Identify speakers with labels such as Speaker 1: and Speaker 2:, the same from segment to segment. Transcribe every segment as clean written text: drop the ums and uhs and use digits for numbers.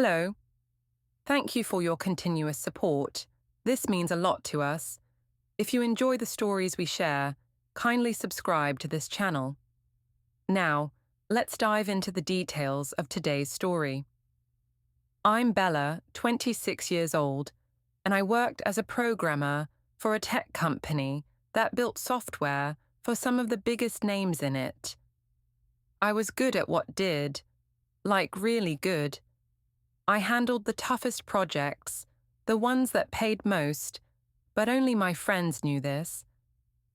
Speaker 1: Hello. Thank you for your continuous support. This means a lot to us. If you enjoy the stories we share, kindly subscribe to this channel. Now, let's dive into the details of today's story. I'm Bella, 26 years old, and I worked as a programmer for a tech company that built software for some of the biggest names in it. I was good at what did, like really good. I handled the toughest projects, the ones that paid most, but only my friends knew this.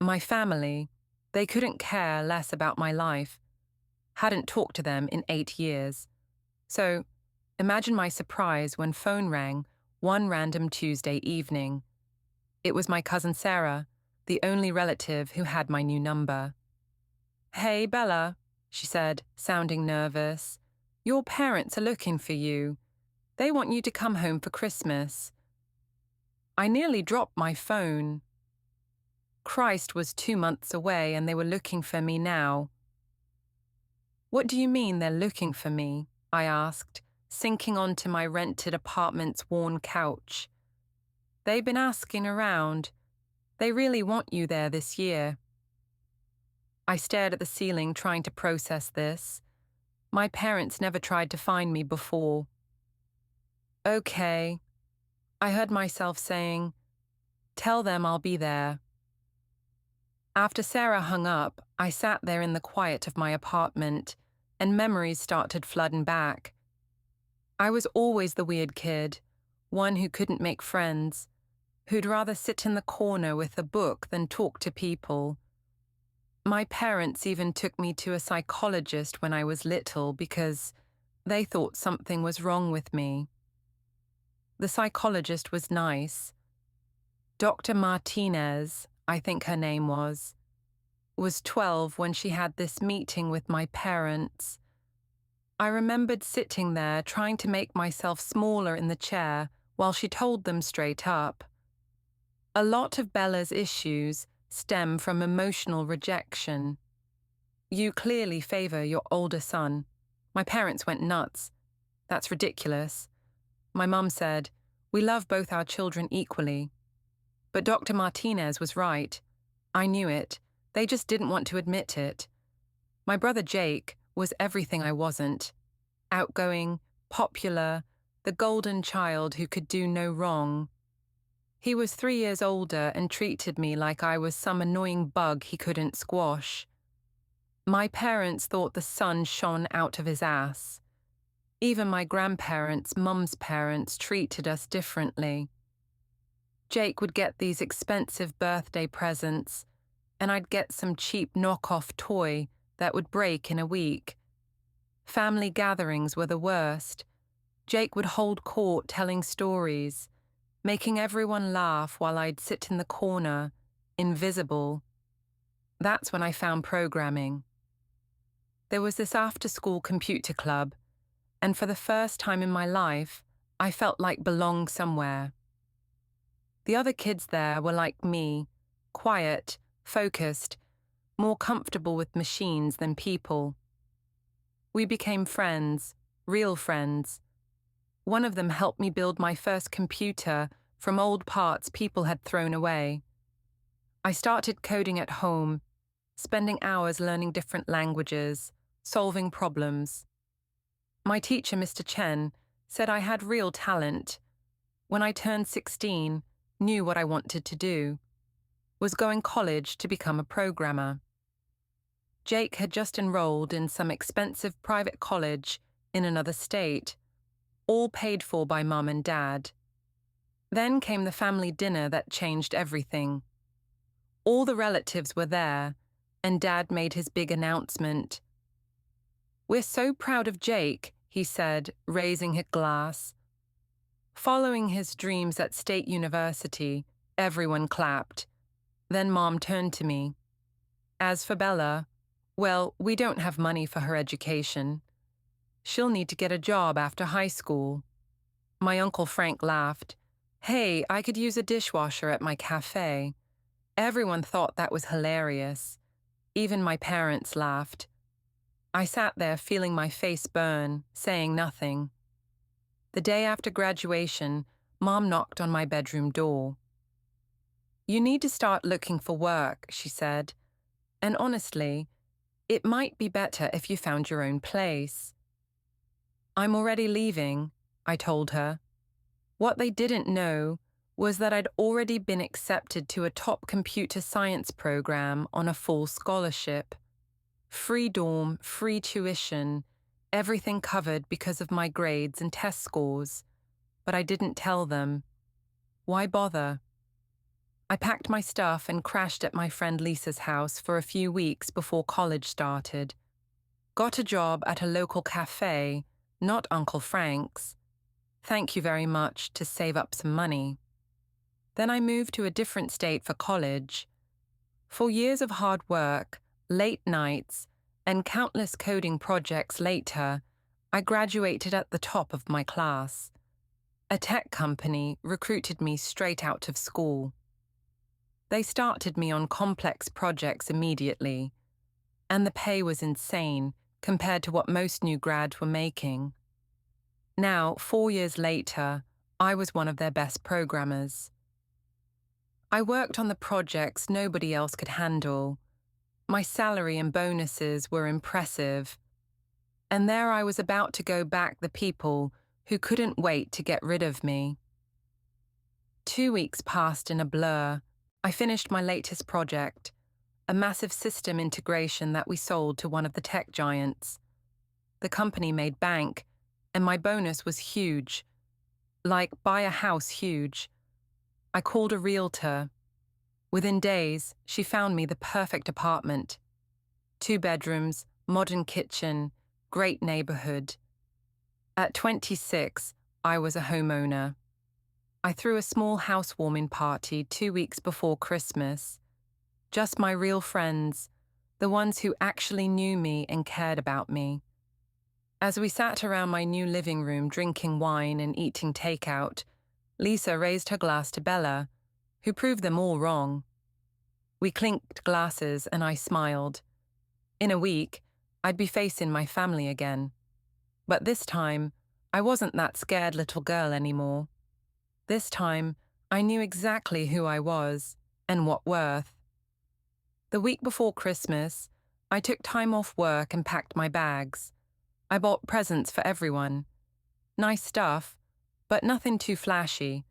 Speaker 1: My family, they couldn't care less about my life. Hadn't talked to them in 8 years. So, imagine my surprise when phone rang one random Tuesday evening. It was my cousin Sarah, the only relative who had my new number. "Hey, Bella," she said, sounding nervous. "Your parents are looking for you. They want you to come home for Christmas." I nearly dropped my phone. Christ was 2 months away and they were looking for me now. "What do you mean they're looking for me?" I asked, sinking onto my rented apartment's worn couch. "They've been asking around. They really want you there this year." I stared at the ceiling, trying to process this. My parents never tried to find me before. "Okay," I heard myself saying. "Tell them I'll be there." After Sarah hung up, I sat there in the quiet of my apartment, and memories started flooding back. I was always the weird kid, one who couldn't make friends, who'd rather sit in the corner with a book than talk to people. My parents even took me to a psychologist when I was little because they thought something was wrong with me. The psychologist was nice. Dr. Martinez, I think her name was 12 when she had this meeting with my parents. I remembered sitting there trying to make myself smaller in the chair while she told them straight up. A lot of Bella's issues stem from emotional rejection. "You clearly favor your older son." My parents went nuts. "That's ridiculous." My mum said, "We love both our children equally." But Dr. Martinez was right. I knew it. They just didn't want to admit it. My brother Jake was everything I wasn't. Outgoing, popular, the golden child who could do no wrong. He was 3 years older and treated me like I was some annoying bug he couldn't squash. My parents thought the sun shone out of his ass. Even my grandparents, Mum's parents, treated us differently. Jake would get these expensive birthday presents, and I'd get some cheap knockoff toy that would break in a week. Family gatherings were the worst. Jake would hold court telling stories, making everyone laugh while I'd sit in the corner, invisible. That's when I found programming. There was this after-school computer club, and for the first time in my life, I felt like belonged somewhere. The other kids there were like me, quiet, focused, more comfortable with machines than people. We became friends, real friends. One of them helped me build my first computer from old parts people had thrown away. I started coding at home, spending hours learning different languages, solving problems. My teacher, Mr. Chen, said I had real talent. When I turned 16, knew what I wanted to do. Was going college to become a programmer. Jake had just enrolled in some expensive private college in another state, all paid for by Mum and Dad. Then came the family dinner that changed everything. All the relatives were there, and Dad made his big announcement. "We're so proud of Jake," he said, raising his glass. Following his dreams at State University, everyone clapped. Then Mom turned to me. "As for Bella, well, we don't have money for her education. She'll need to get a job after high school." My Uncle Frank laughed. "Hey, I could use a dishwasher at my cafe." Everyone thought that was hilarious. Even my parents laughed. I sat there feeling my face burn, saying nothing. The day after graduation, Mom knocked on my bedroom door. "You need to start looking for work," she said. "And honestly, it might be better if you found your own place." "I'm already leaving," I told her. What they didn't know was that I'd already been accepted to a top computer science program on a full scholarship. Free dorm, free tuition, everything covered because of my grades and test scores. But I didn't tell them. Why bother? I packed my stuff and crashed at my friend Lisa's house for a few weeks before college started. Got a job at a local cafe, not Uncle Frank's. Thank you very much, to save up some money. Then I moved to a different state for college. 4 years of hard work, late nights, and countless coding projects later, I graduated at the top of my class. A tech company recruited me straight out of school. They started me on complex projects immediately, and the pay was insane compared to what most new grads were making. Now, 4 years later, I was one of their best programmers. I worked on the projects nobody else could handle. My salary and bonuses were impressive. And there I was about to go back the people who couldn't wait to get rid of me. 2 weeks passed in a blur. I finished my latest project, a massive system integration that we sold to one of the tech giants. The company made bank, and my bonus was huge. Like, buy a house huge. I called a realtor. Within days, she found me the perfect apartment. 2 bedrooms, modern kitchen, great neighborhood. At 26, I was a homeowner. I threw a small housewarming party 2 weeks before Christmas. Just my real friends, the ones who actually knew me and cared about me. As we sat around my new living room drinking wine and eating takeout, Lisa raised her glass to Bella, who proved them all wrong. We clinked glasses and I smiled. In a week, I'd be facing my family again. But this time, I wasn't that scared little girl anymore. This time, I knew exactly who I was and what worth. The week before Christmas, I took time off work and packed my bags. I bought presents for everyone. Nice stuff, but nothing too flashy.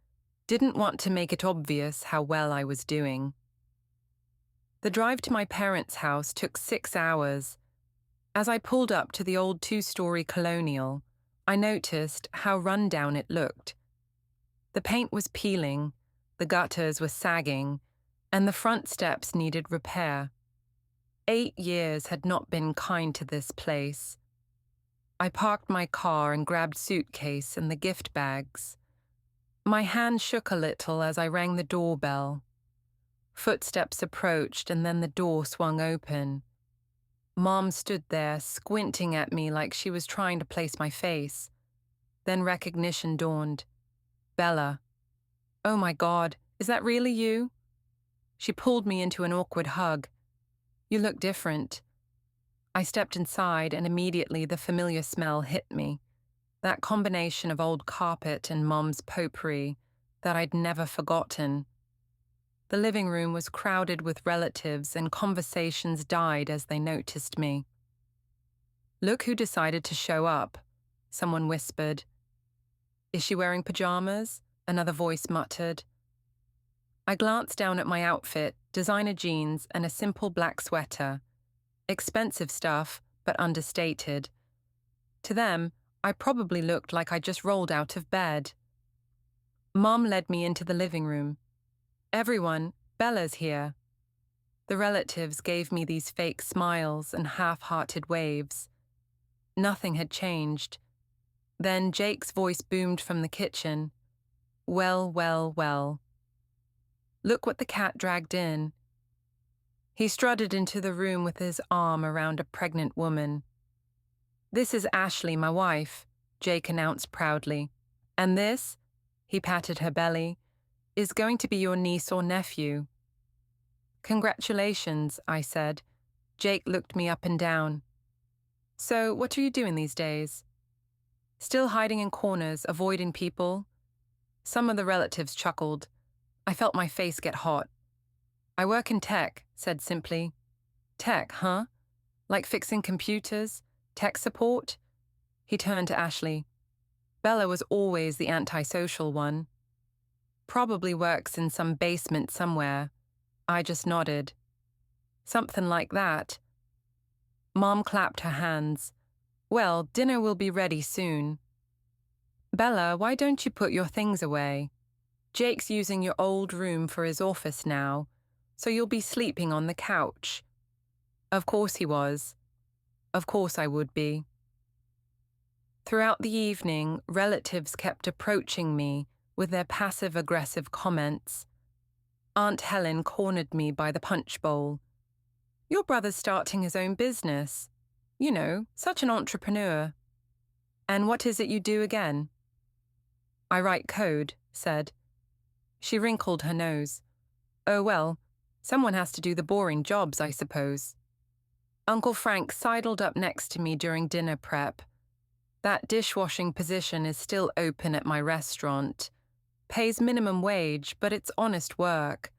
Speaker 1: Didn't want to make it obvious how well I was doing. The drive to my parents' house took 6 hours. As I pulled up to the old 2-story colonial, I noticed how run down it looked. The paint was peeling, the gutters were sagging, and the front steps needed repair. 8 years had not been kind to this place. I parked my car and grabbed suitcase and the gift bags. My hand shook a little as I rang the doorbell. Footsteps approached and then the door swung open. Mom stood there, squinting at me like she was trying to place my face. Then recognition dawned. Bella. "Oh my God, is that really you?" She pulled me into an awkward hug. "You look different." I stepped inside and immediately the familiar smell hit me. That combination of old carpet and Mom's potpourri that I'd never forgotten. The living room was crowded with relatives and conversations died as they noticed me. "Look who decided to show up," someone whispered. "Is she wearing pajamas?" another voice muttered. I glanced down at my outfit, designer jeans and a simple black sweater. Expensive stuff, but understated. To them, I probably looked like I just rolled out of bed. Mom led me into the living room. "Everyone, Bella's here." The relatives gave me these fake smiles and half-hearted waves. Nothing had changed. Then Jake's voice boomed from the kitchen. "Well, well, well. Look what the cat dragged in." He strutted into the room with his arm around a pregnant woman. "This is Ashley, my wife," Jake announced proudly. "And this," he patted her belly, "is going to be your niece or nephew." "Congratulations," I said. Jake looked me up and down. "So, what are you doing these days?" Still hiding in corners, avoiding people? Some of the relatives chuckled. I felt my face get hot. I work in tech, said simply. Tech, huh? Like fixing computers? Tech support? He turned to Ashley. Bella was always the antisocial one. Probably works in some basement somewhere. I just nodded. Something like that. Mom clapped her hands. Well, dinner will be ready soon. Bella, why don't you put your things away? Jake's using your old room for his office now, so you'll be sleeping on the couch. Of course he was. Of course I would be. Throughout the evening, relatives kept approaching me with their passive-aggressive comments. Aunt Helen cornered me by the punch bowl. Your brother's starting his own business. You know, such an entrepreneur. And what is it you do again? I write code, said. She wrinkled her nose. Oh well, someone has to do the boring jobs, I suppose. Uncle Frank sidled up next to me during dinner prep. That dishwashing position is still open at my restaurant. Pays minimum wage, but it's honest work.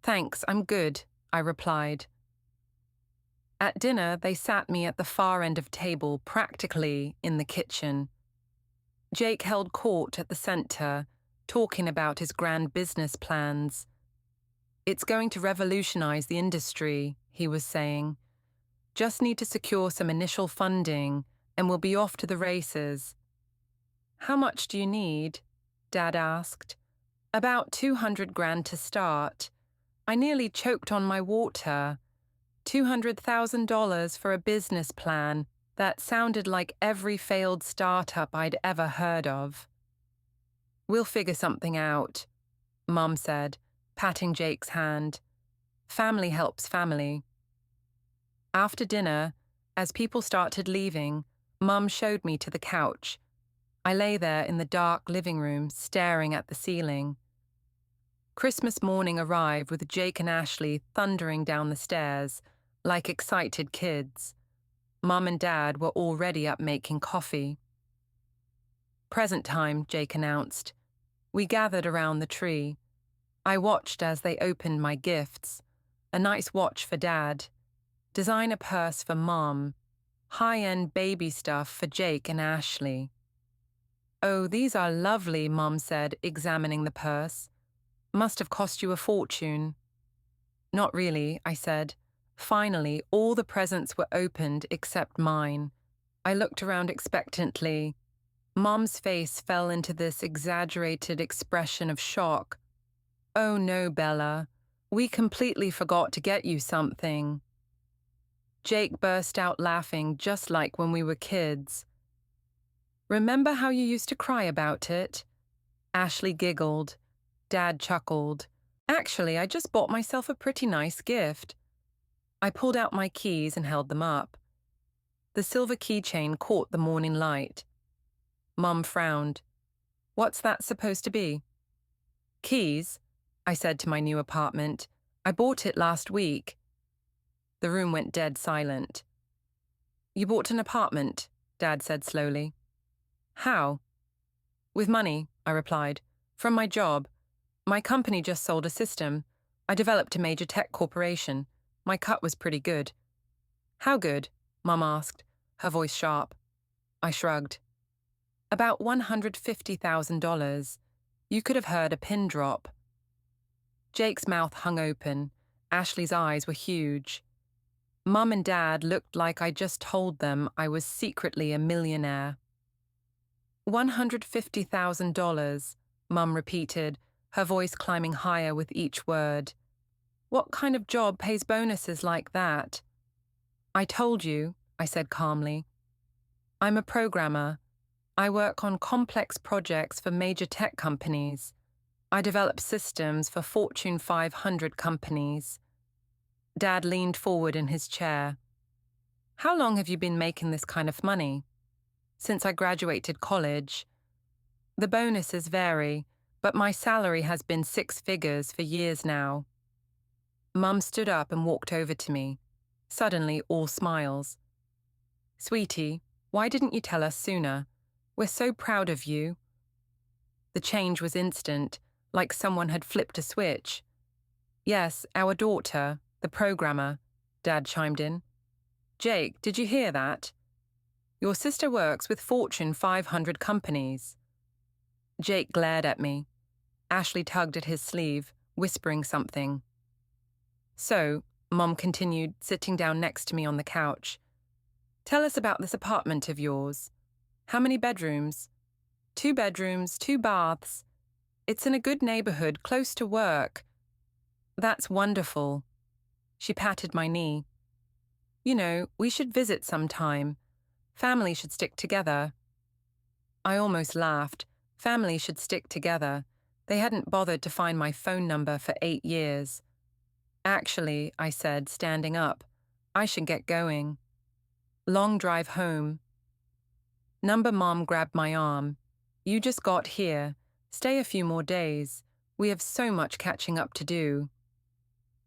Speaker 1: Thanks, I'm good, I replied. At dinner, they sat me at the far end of table, practically in the kitchen. Jake held court at the center, talking about his grand business plans. It's going to revolutionize the industry, he was saying. Just need to secure some initial funding, and we'll be off to the races. How much do you need? Dad asked. About 200 grand to start. I nearly choked on my water. $200,000 for a business plan that sounded like every failed startup I'd ever heard of. We'll figure something out, Mum said, patting Jake's hand. Family helps family. After dinner, as people started leaving, Mum showed me to the couch. I lay there in the dark living room, staring at the ceiling. Christmas morning arrived with Jake and Ashley thundering down the stairs, like excited kids. Mum and Dad were already up making coffee. Present time, Jake announced. We gathered around the tree. I watched as they opened my gifts. A nice watch for Dad. Designer purse for Mom. High-end baby stuff for Jake and Ashley. Oh, these are lovely, Mom said, examining the purse. Must have cost you a fortune. Not really, I said. Finally, all the presents were opened except mine. I looked around expectantly. Mom's face fell into this exaggerated expression of shock. Oh no, Bella. We completely forgot to get you something. Jake burst out laughing just like when we were kids. Remember how you used to cry about it? Ashley giggled. Dad chuckled. Actually, I just bought myself a pretty nice gift. I pulled out my keys and held them up. The silver keychain caught the morning light. Mum frowned. What's that supposed to be? Keys, I said to my new apartment. I bought it last week. The room went dead silent. You bought an apartment, Dad said slowly. How? With money, I replied. From my job. My company just sold a system. I developed a major tech corporation. My cut was pretty good. How good? Mum asked, her voice sharp. I shrugged. About $150,000. You could have heard a pin drop. Jake's mouth hung open. Ashley's eyes were huge. Mum and Dad looked like I just told them I was secretly a millionaire. $150,000, Mum repeated, her voice climbing higher with each word. What kind of job pays bonuses like that? I told you, I said calmly. I'm a programmer. I work on complex projects for major tech companies. I develop systems for Fortune 500 companies. Dad leaned forward in his chair. How long have you been making this kind of money? Since I graduated college. The bonuses vary, but my salary has been 6 figures for years now. Mum stood up and walked over to me, suddenly all smiles. Sweetie, why didn't you tell us sooner? We're so proud of you. The change was instant, like someone had flipped a switch. Yes, our daughter, the programmer, Dad chimed in. Jake, did you hear that? Your sister works with Fortune 500 companies. Jake glared at me. Ashley tugged at his sleeve, whispering something. So, Mom continued, sitting down next to me on the couch. Tell us about this apartment of yours. How many bedrooms? 2 bedrooms, 2 baths. It's in a good neighborhood, close to work. That's wonderful. She patted my knee. You know, we should visit sometime. Family should stick together. I almost laughed. Family should stick together. They hadn't bothered to find my phone number for 8 years. Actually, I said, standing up, I should get going. Long drive home. Number Mom grabbed my arm. You just got here. Stay a few more days. We have so much catching up to do.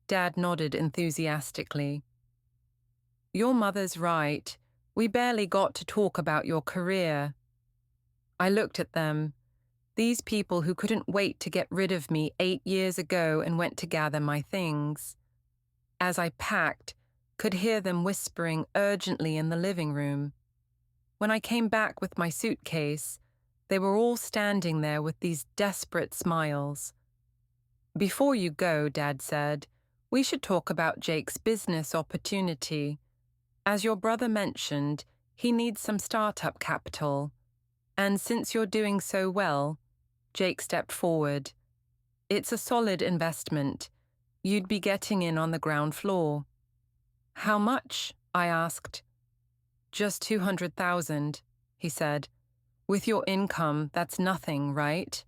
Speaker 1: Dad nodded enthusiastically. Your mother's right. We barely got to talk about your career. I looked at them. These people who couldn't wait to get rid of me 8 years ago and went to gather my things. As I packed, could hear them whispering urgently in the living room. When I came back with my suitcase, they were all standing there with these desperate smiles. Before you go, Dad said, we should talk about Jake's business opportunity. As your brother mentioned, he needs some startup capital. And since you're doing so well, Jake stepped forward. It's a solid investment. You'd be getting in on the ground floor. How much? I asked. Just 200,000, he said. With your income, that's nothing, right?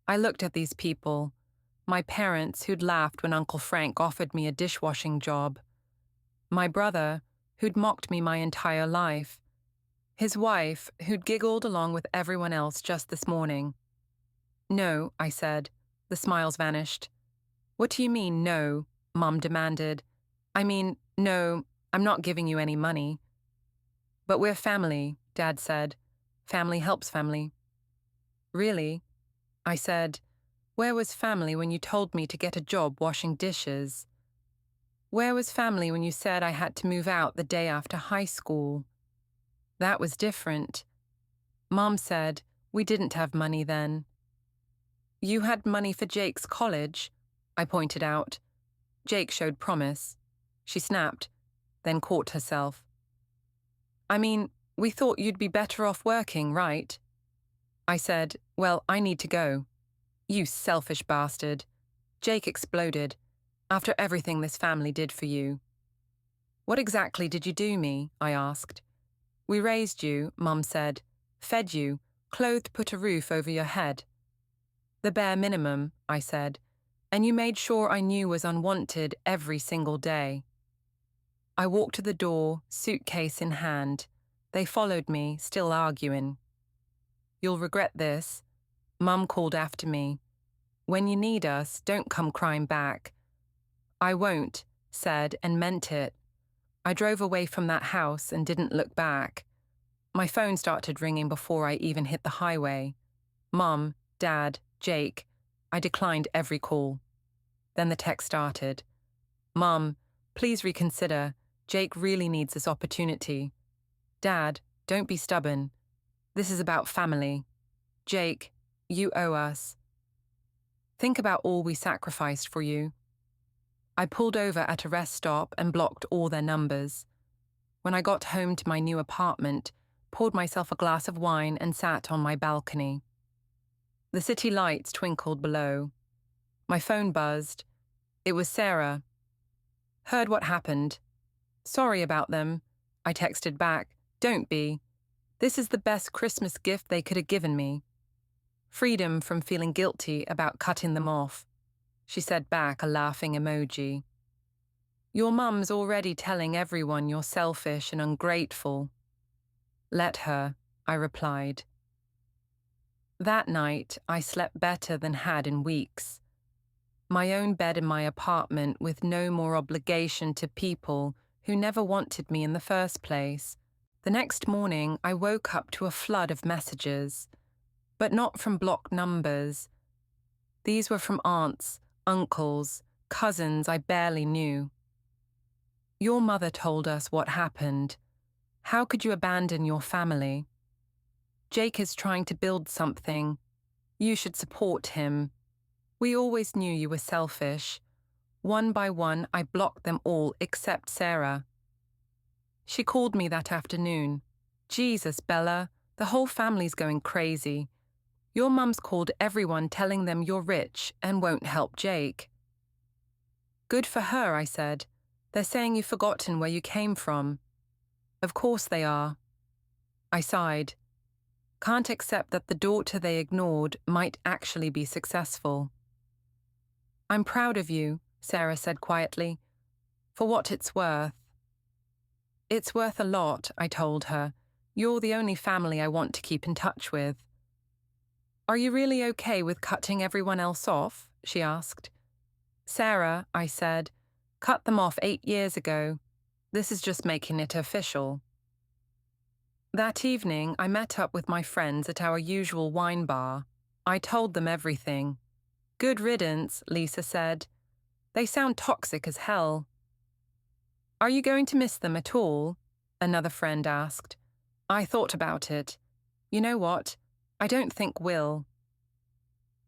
Speaker 1: I looked at these people, my parents who'd laughed when Uncle Frank offered me a dishwashing job, my brother who'd mocked me my entire life, his wife who'd giggled along with everyone else just this morning. No, I said. The smiles vanished. What do you mean, no? Mom demanded. I mean, no, I'm not giving you any money. But we're family, Dad said. Family helps family. Really? I said. Where was family when you told me to get a job washing dishes? Where was family when you said I had to move out the day after high school? That was different. Mom said we didn't have money then. You had money for Jake's college, I pointed out. Jake showed promise. She snapped, then caught herself. I mean, we thought you'd be better off working, right? I said, well, I need to go. You selfish bastard. Jake exploded. After everything this family did for you. What exactly did you do me? I asked. We raised you, Mum said, fed you, clothed, put a roof over your head. The bare minimum, I said, and you made sure I knew was unwanted every single day. I walked to the door, suitcase in hand. They followed me, still arguing. You'll regret this. Mum called after me. When you need us, don't come crying back. I won't, said and meant it. I drove away from that house and didn't look back. My phone started ringing before I even hit the highway. Mum, Dad, Jake. I declined every call. Then the text started. Mum, please reconsider. Jake really needs this opportunity. Dad, don't be stubborn. This is about family. Jake, you owe us. Think about all we sacrificed for you. I pulled over at a rest stop and blocked all their numbers. When I got home to my new apartment, poured myself a glass of wine and sat on my balcony. The city lights twinkled below. My phone buzzed. It was Sarah. Heard what happened. Sorry about them. I texted back. Don't be. This is the best Christmas gift they could have given me. Freedom from feeling guilty about cutting them off. She said back a laughing emoji. Your mum's already telling everyone you're selfish and ungrateful. Let her, I replied. That night, I slept better than had in weeks. My own bed in my apartment with no more obligation to people who never wanted me in the first place. The next morning, I woke up to a flood of messages, but not from blocked numbers. These were from aunts, uncles, cousins I barely knew. Your mother told us what happened. How could you abandon your family? Jake is trying to build something. You should support him. We always knew you were selfish. One by one, I blocked them all except Sarah. She called me that afternoon. Jesus, Bella, the whole family's going crazy. Your mum's called everyone telling them you're rich and won't help Jake. Good for her, I said. They're saying you've forgotten where you came from. Of course they are. I sighed. Can't accept that the daughter they ignored might actually be successful. I'm proud of you, Sarah said quietly, for what it's worth. It's worth a lot, I told her. You're the only family I want to keep in touch with. Are you really okay with cutting everyone else off? She asked. Sarah, I said, cut them off 8 years ago. This is just making it official. That evening, I met up with my friends at our usual wine bar. I told them everything. Good riddance, Lisa said. They sound toxic as hell. Are you going to miss them at all? Another friend asked. I thought about it. You know what? I don't think we'll.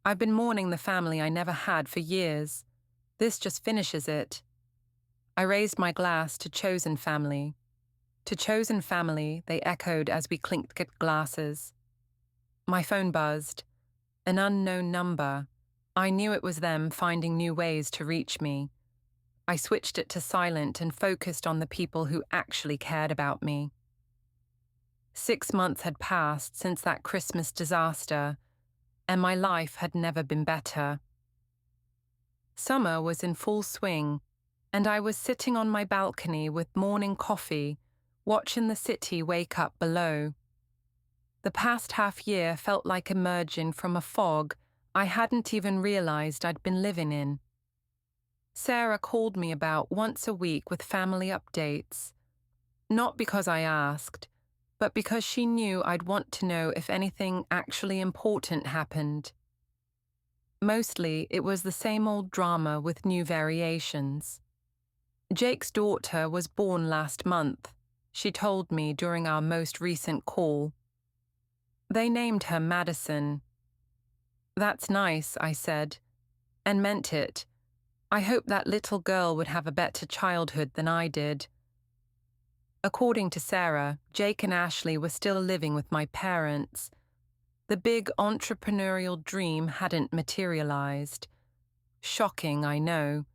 Speaker 1: I've been mourning the family I never had for years. This just finishes it. I raised my glass to chosen family. To chosen family, they echoed as we clinked glasses. My phone buzzed. An unknown number. I knew it was them finding new ways to reach me. I switched it to silent and focused on the people who actually cared about me. 6 months had passed since that Christmas disaster, and my life had never been better. Summer was in full swing, and I was sitting on my balcony with morning coffee, watching the city wake up below. The past half year felt like emerging from a fog I hadn't even realized I'd been living in. Sarah called me about once a week with family updates. Not because I asked, but because she knew I'd want to know if anything actually important happened. Mostly, it was the same old drama with new variations. Jake's daughter was born last month, she told me during our most recent call. They named her Madison. That's nice, I said, and meant it. I hope that little girl would have a better childhood than I did. According to Sarah, Jake and Ashley were still living with my parents. The big entrepreneurial dream hadn't materialized. Shocking, I know.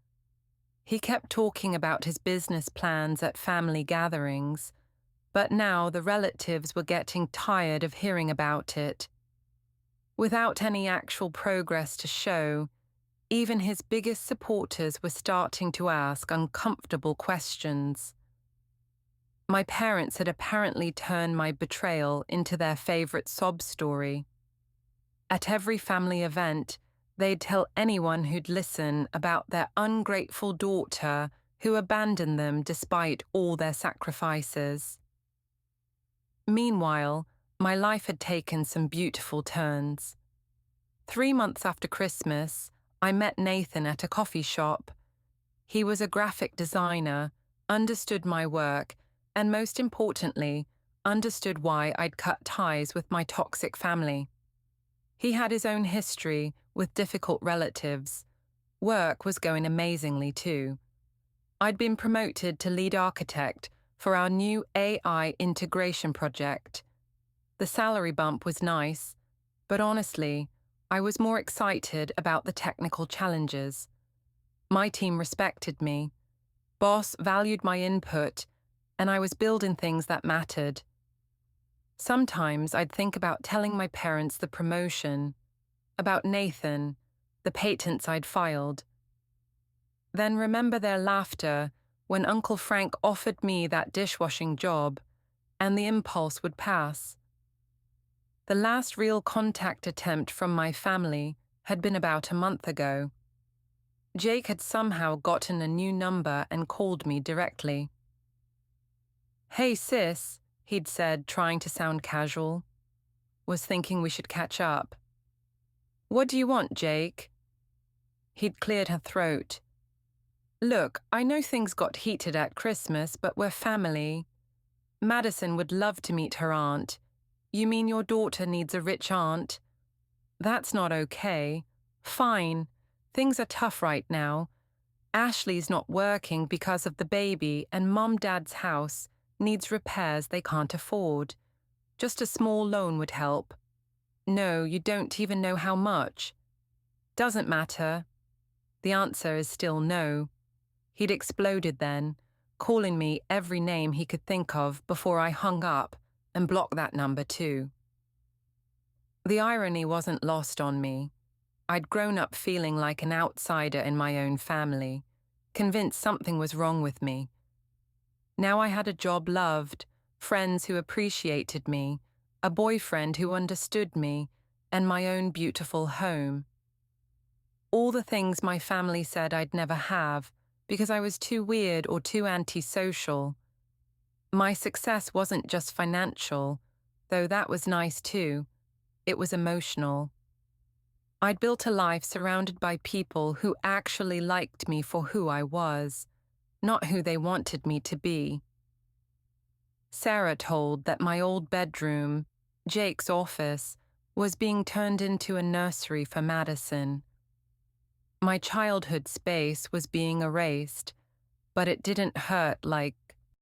Speaker 1: He kept talking about his business plans at family gatherings, but now the relatives were getting tired of hearing about it. Without any actual progress to show, even his biggest supporters were starting to ask uncomfortable questions. My parents had apparently turned my betrayal into their favorite sob story. At every family event, they'd tell anyone who'd listen about their ungrateful daughter who abandoned them despite all their sacrifices. Meanwhile, my life had taken some beautiful turns. 3 months after Christmas, I met Nathan at a coffee shop. He was a graphic designer, understood my work, and most importantly, understood why I'd cut ties with my toxic family. He had his own history with difficult relatives. Work was going amazingly too. I'd been promoted to lead architect for our new AI integration project. The salary bump was nice, but honestly, I was more excited about the technical challenges. My team respected me. Boss valued my input, and I was building things that mattered. Sometimes I'd think about telling my parents the promotion, about Nathan, the patents I'd filed. Then remember their laughter when Uncle Frank offered me that dishwashing job, and the impulse would pass. The last real contact attempt from my family had been about a month ago. Jake had somehow gotten a new number and called me directly. Hey sis, he'd said, trying to sound casual. Was thinking we should catch up. What do you want, Jake? He'd cleared her throat. Look, I know things got heated at Christmas, but we're family. Madison would love to meet her aunt. You mean your daughter needs a rich aunt? That's not okay. Fine. Things are tough right now. Ashley's not working because of the baby, and Mom-Dad's house needs repairs they can't afford. Just a small loan would help. No, you don't even know how much. Doesn't matter. The answer is still no. He'd exploded then, calling me every name he could think of before I hung up and blocked that number too. The irony wasn't lost on me. I'd grown up feeling like an outsider in my own family, convinced something was wrong with me. Now I had a job loved, friends who appreciated me, a boyfriend who understood me, and my own beautiful home. All the things my family said I'd never have because I was too weird or too antisocial. My success wasn't just financial, though that was nice too. It was emotional. I'd built a life surrounded by people who actually liked me for who I was, not who they wanted me to be. Sarah told that my old bedroom, Jake's office, was being turned into a nursery for Madison. My childhood space was being erased, but it didn't hurt like